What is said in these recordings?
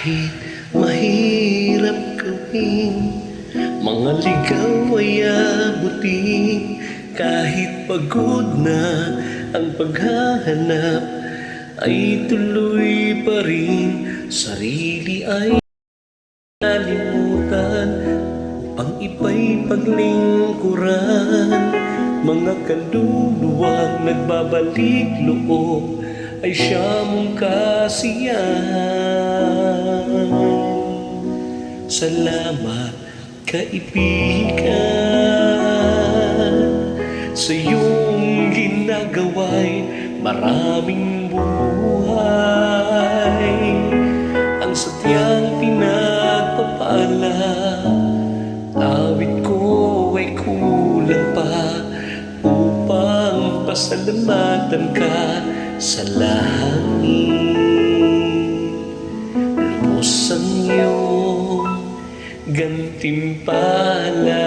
Kahit mahirap gawin, mga ligaw ay abutin. Kahit pagod na ang paghahanap, ay tuloy pa rin. Sarili ay nalimutan upang ipa'y paglingkuran. Mga kaluluwang nagbabalik loob ay siya mong kasiyahan. Salamat kaibigan, sa iyong ginagawa'y maraming buhay ang sadyang pinagpapala. Awit ko ay kulang pa upang pasalamatan ka sa langit. Lubos ang iyong gantimpala.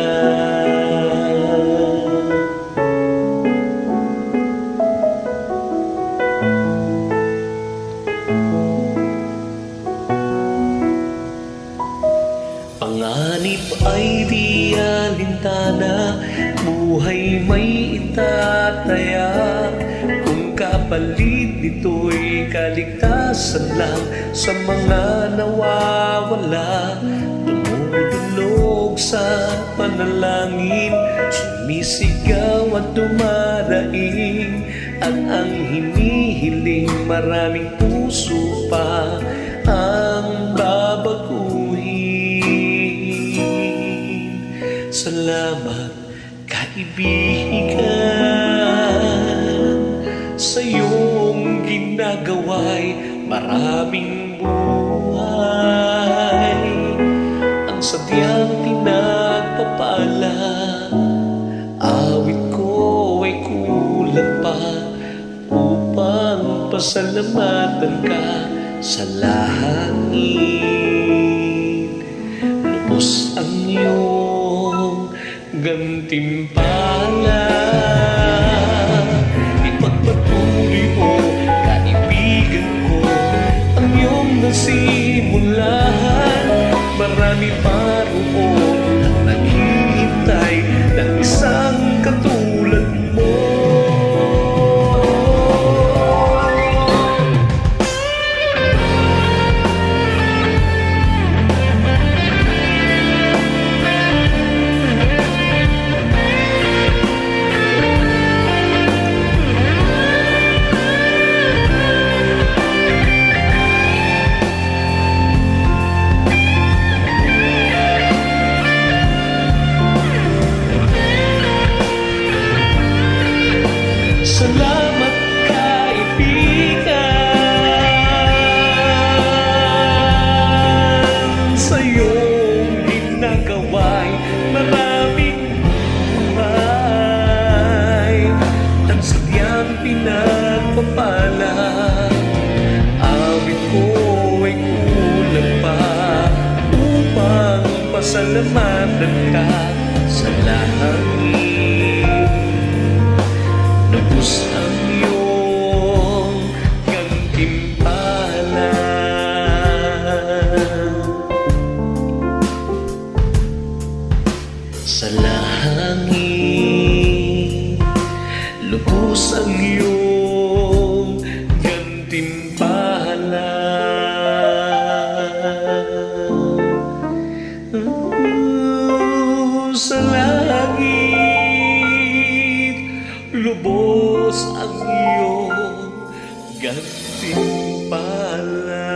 Panganib ay di alintana, buhay may itataya. Kung kapalit nito'y kaligtasan lang sa mga nawawala. Tumutulog sa panalangin, sumisigaw at dumaraing. At ang hinihiling, maraming puso pa ang babaguhin. Salamat kaibigan, sa iyong ginagawa'y maraming buhay ang sadyang pinagpapala. Awit ko ay kulang pa upang pasalamatan ka sa langit. Lubos ang iyong gantimpala. Ipagpatuloy mo, kaibigan ko, ang iyong nasimulan. Marami pa roon ang naghihintay ng isang katulad mo. Salamat kaibigan, sa iyong ginagawa'y maraming buhay ang sadyang pinagpapala. Awit ko ay kulang pa upang pasalamatan ka sa langit. Lubos ang iyong gantimpala. Sa langit, lubos ang iyong gantimpala. Sa langit, lubos ang iyong gantimpala.